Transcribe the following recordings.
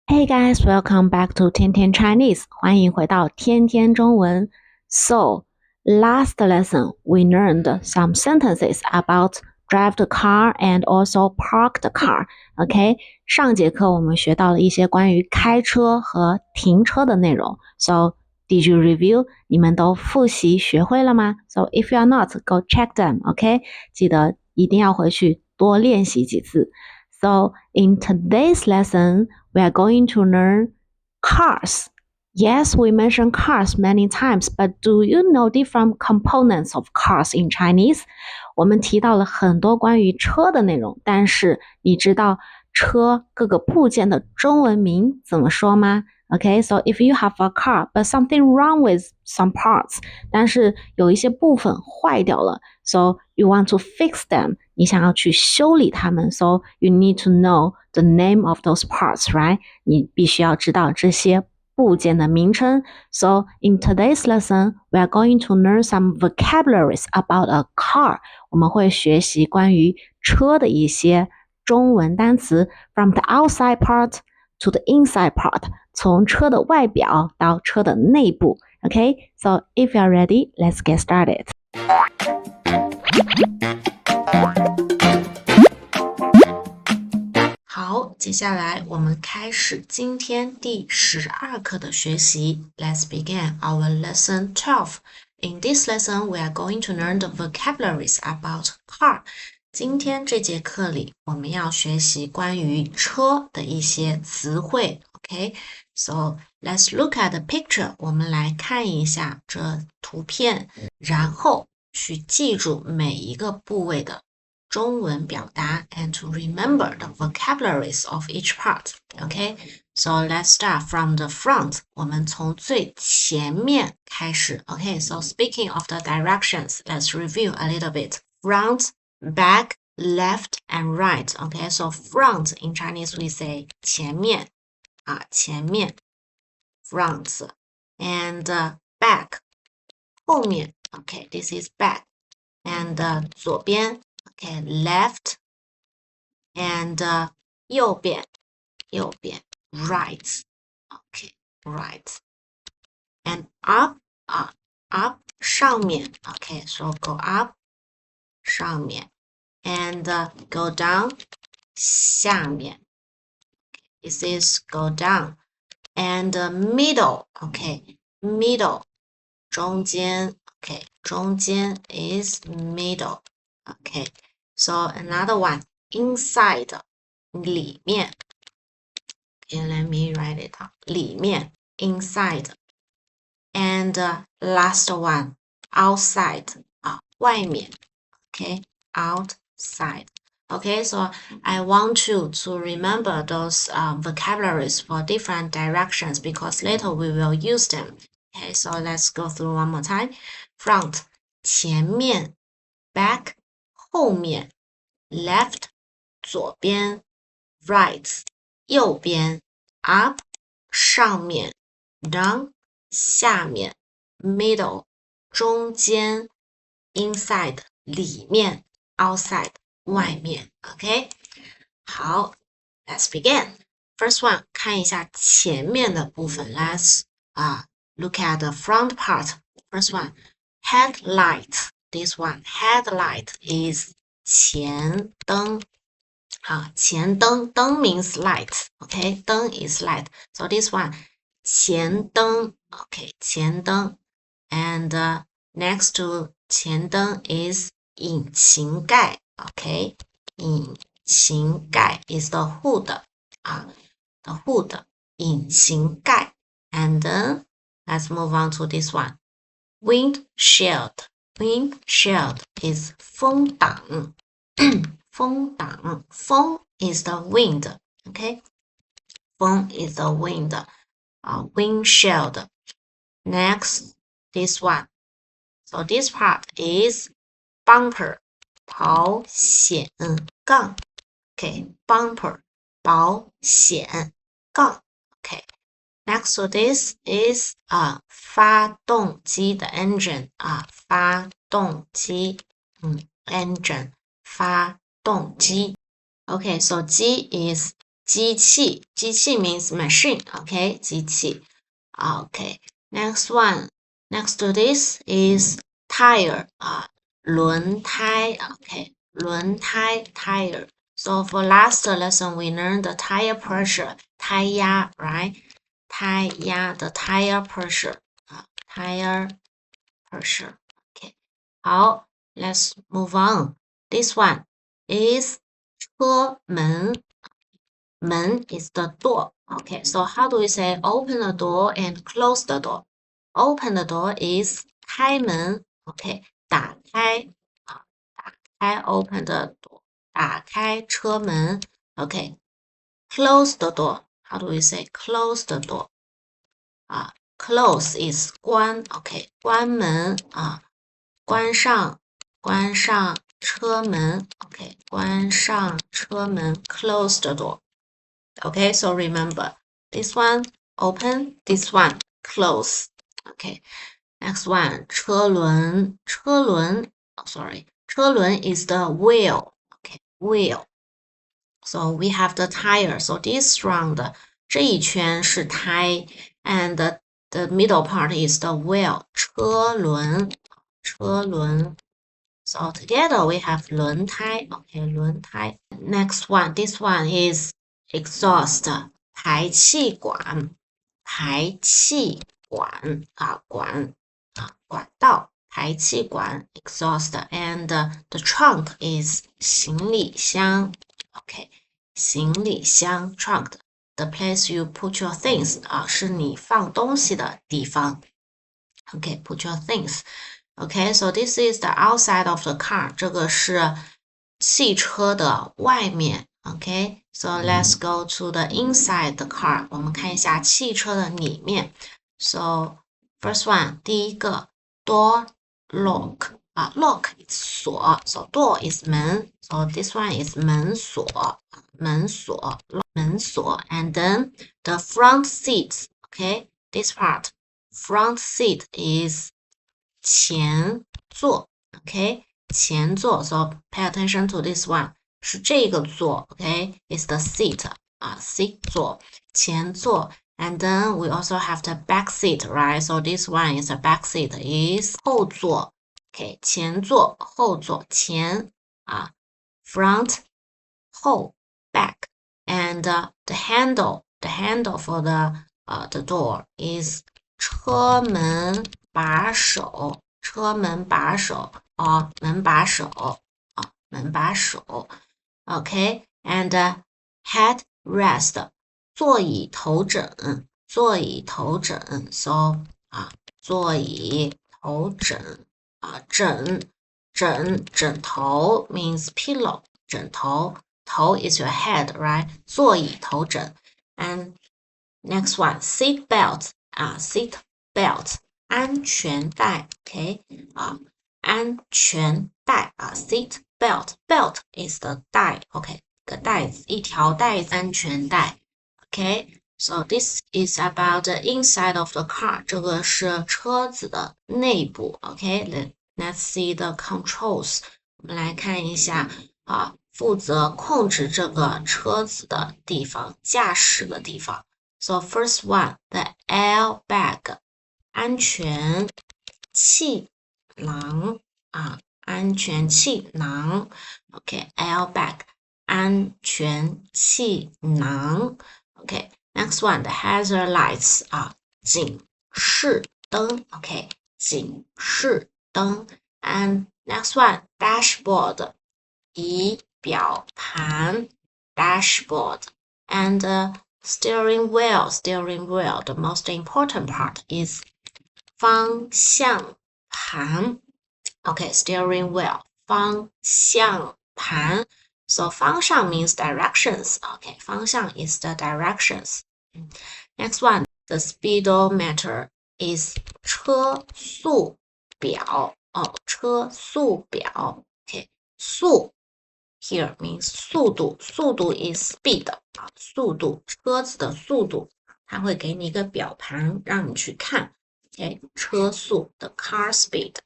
Hey guys, welcome back to 天天 Chinese. 欢迎回到天天中文。So, last lesson we learned some sentences about drive the car and also park the car. OK，上节课我们学到了一些关于开车和停车的内容。So, did you review? 你们都复习学会了吗 ？So, if you are not, go check them. OK，记得一定要回去多练习几次。So, in today's lesson, we are going to learn cars. Yes, we mentioned cars many times, but do you know different components of cars in Chinese? 我们提到了很多关于车的内容，但是你知道车各个部件的中文名怎么说吗？Okay, so if you have a car, but something wrong with some parts, 但是有一些部分坏掉了 so you want to fix them, 你想要去修理它们 so you need to know the name of those parts, right? 你必须要知道这些部件的名称 So in today's lesson, we are going to learn some vocabularies about a car. 我们会学习关于车的一些中文单词 from the outside part to the inside part, 从车的外表到车的内部。Okay, so if you are ready, let's get started. 好，接下来我们开始今天第12课的学习。Let's begin our lesson 12. In this lesson, we are going to learn the vocabularies about car. 今天这节课里，我们要学习关于车的一些词汇。Okay, so let's look at the picture. 我们来看一下这图片，然后去记住每一个部位的中文表达 and to remember the vocabularies of each part. Okay, so let's start from the front. 我们从最前面开始。Okay, so speaking of the directions, let's review a little bit. Front, back, left, and right. Okay, so front in Chinese we say 前面前面 front and back 后面 Okay, this is back and 左边 Okay, left and 右边 right Okay, right and up up 上面 Okay, so go up 上面 and go down 下面 This is go down and middle Okay, middle 中间 Okay, 中间 is middle Okay, so another one inside 里面 Okay, let me write it down 里面 inside and last one outside 外面 Okay, outside Okay, so I want you to remember those vocabularies for different directions because later we will use them. Okay, so let's go through one more time. Front, 前面 back, 后面 left, 左边 right, 右边 up, 上面 down, 下面 middle, 中间 inside, 里面 outside, 外面 OK 好 Let's begin First one 看一下前面的部分 Let's look at the front part First one Headlight This one Headlight is 前灯前灯灯 means light OK 灯 is light So this one 前灯 OK 前灯 And next to 前灯 is 引擎盖 OK 引擎盖 is the hood the hood 引擎盖 and then let's move on to this one windshield windshield is 风挡风挡风 is the wind OK 风 is the wind windshield next this one so this part is bumper 保险杠 Okay, bumper 保险杠 Okay, next to this is 发动机的 engine 发动机engine 发动机 Okay, so 机 is 机器 means machine, okay, 机器 okay. Next one, next to this is tire 轮胎 okay, 轮胎 tire. So for last lesson we learned the tire pressure 胎压 right, 胎压 the tire pressure tire pressure okay. 好 let's move on. This one is 车门 门 is the door. Okay, so how do we say open the door and close the door? Open the door is 开门 okay, 打开打开 open the door 打开车门 okay. Close the door, how do we say close the door? Close is 关 okay, 关门关上车门 okay, 关上车门 close the door. Okay, so remember this one open, this one close. Okay, next one 车轮 sorry, 车轮 is the wheel. Okay, wheel. So we have the tire. So this round 这一圈是胎 and the middle part is the wheel. 车轮 So together we have 轮胎 Okay, 轮胎 Next one, this one is exhaust 排气管管道排气管 exhaust and the trunk is 行李箱 okay, 行李箱 trunk the place you put your things 是你放东西的地方 okay, put your things okay, so this is the outside of the car 这个是汽车的外面 Okay, so let's go to the inside the car. 我们看一下汽车的里面。So first one, 第一个 door lock lock is 锁 so door is 门 so this one is 门锁 and then the front seat okay, this part front seat is 前座 okay, 前座 so pay attention to this one 是这个座 okay, is the seat seat 座前座 and then we also have the back seat right, so this one is a back seat is 后座 okay, 前座后座前front 后 back and the handle for the door is 车门把手门把手门把手 okay, and headrest 座椅头枕so 座椅头枕枕头 means pillow 枕头头 is your head right, 座椅头枕 and next one seat belt seat belt 安全带 okay, 安全带seat belt belt is the 带 okay, 个带子一条带子安全带 okay, so this is about the inside of the car 这个是车子的内部 okay, let's see the controls 我们来看一下负责控制这个车子的地方驾驶的地方 so first one the airbag 安全气囊安全气囊 okay, airbag 安全气囊 okay, next one the hazard lights 警示灯 okay, 警示灯 and next one dashboard 仪表盘 dashboard and steering wheel the most important part is 方向盘 okay, steering wheel 方向盘 so 方向 means directions okay, 方向 is the directions next one the speedometer is 车速表车速表 okay, 速 here means 速度 is speed 速度车子的速度它会给你一个表盘让你去看 okay, 车速 the car speed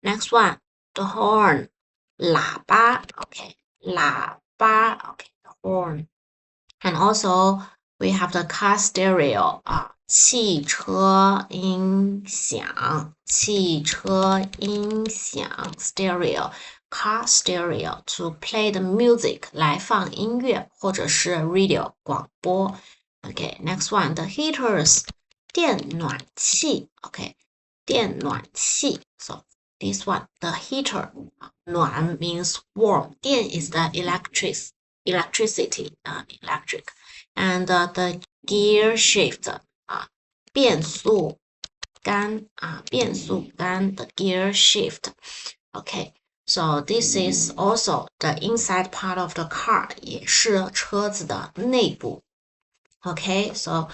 next one the horn 喇叭 okay, 喇叭 okay, horn. And also we have the car stereo 汽车音响 stereo car stereo to play the music 来放音乐或者是 radio 广播。Okay, next one, the heaters 电暖器 Okay, 电暖器 So this one, the heater 暖 means warm 电 is the electricity electric and the gear shift 变速杆the gear shift. Okay, so this is also the inside part of the car 也是车子的内部。Okay, so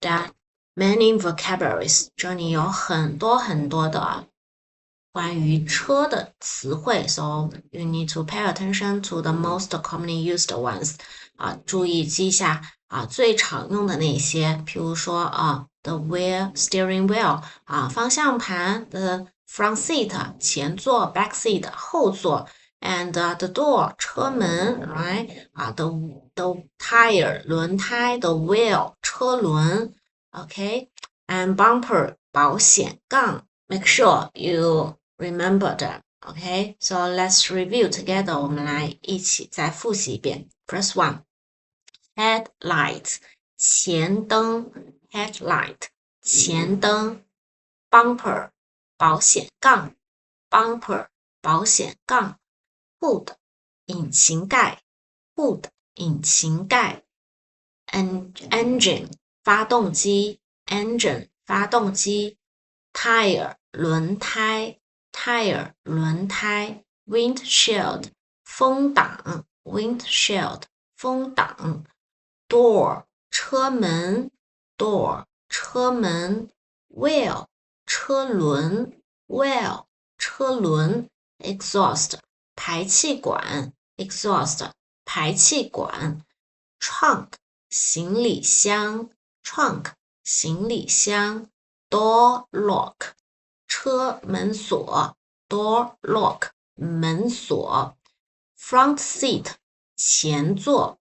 that many vocabularies 这里有很多的关于车的词汇 so you need to pay attention to the most commonly used ones 注意记一下最常用的那些譬如说the wheel steering wheel 方向盘 the front seat 前座 back seat 后座 and the door 车门 right the tire 轮胎 the wheel 车轮 okay and bumper 保险杠 make sure you remember them. Okay, so let's review together. 我们来一起再复习一遍。First one, headlights 前灯 headlight 前灯 bumper 保险杠 bumper 保险杠 hood 引擎盖 hood 引擎盖 engine 发动机 engine 发动机 tire 轮胎tire 轮胎 windshield 风挡 windshield 风挡 door 车门 door 车门 wheel 车轮 wheel 车轮 exhaust 排气管 exhaust 排气管 trunk 行李箱 trunk 行李箱 door lock 车门锁 door lock 门锁 front seat 前座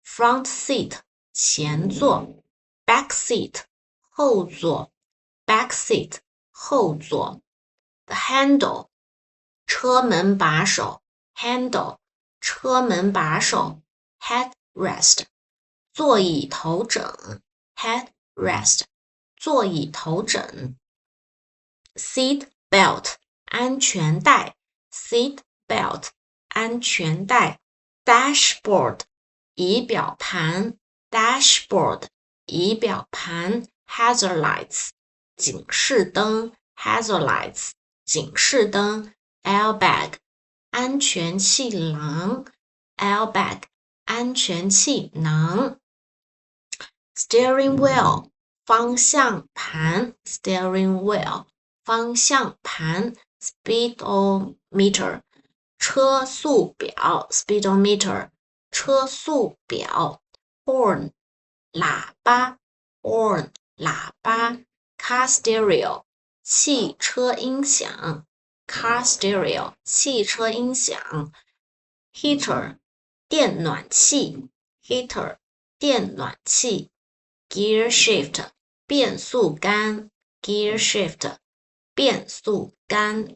front seat 前座 back seat 后座 back seat 后座 the handle 车门把手 handle 车门把手 headrest 座椅头枕 headrest 座椅头枕seat belt 安全带 seat belt 安全带 dashboard 仪表盘 dashboard 仪表盘 hazard lights 警示灯 hazard lights 警示灯 airbag 安全气囊 airbag 安全气囊 steering wheel 方向盘 steering wheel 方向盘 speedometer 车速表 speedometer 车速表 horn 喇叭 horn 喇叭 car stereo 汽车音响 car stereo 汽车音响 heater 电暖器 heater 电暖器 gear shift 变速杆 gear shift 变速杆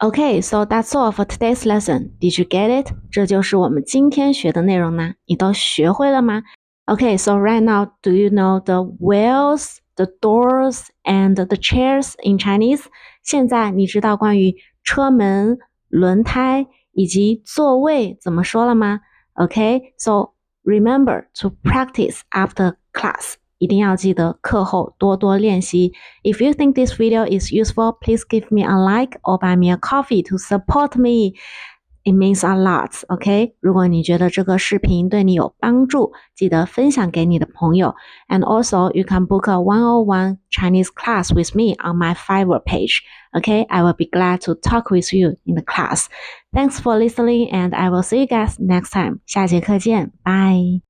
Okay, so that's all for today's lesson. Did you get it? 这就是我们今天学的内容呢，你都学会了吗？ Okay, so right now, do you know the wheels, the doors, and the chairs in Chinese? 现在你知道关于车门、轮胎以及座位怎么说了吗？ Okay, so remember to practice after class. 一定要记得课后多多练习。If you think this video is useful, please give me a like or buy me a coffee to support me. It means a lot, okay? 如果你觉得这个视频对你有帮助，记得分享给你的朋友。And also, you can book a 101 Chinese class with me on my Fiverr page. Okay, I will be glad to talk with you in the class. Thanks for listening, and I will see you guys next time. 下节课见，拜。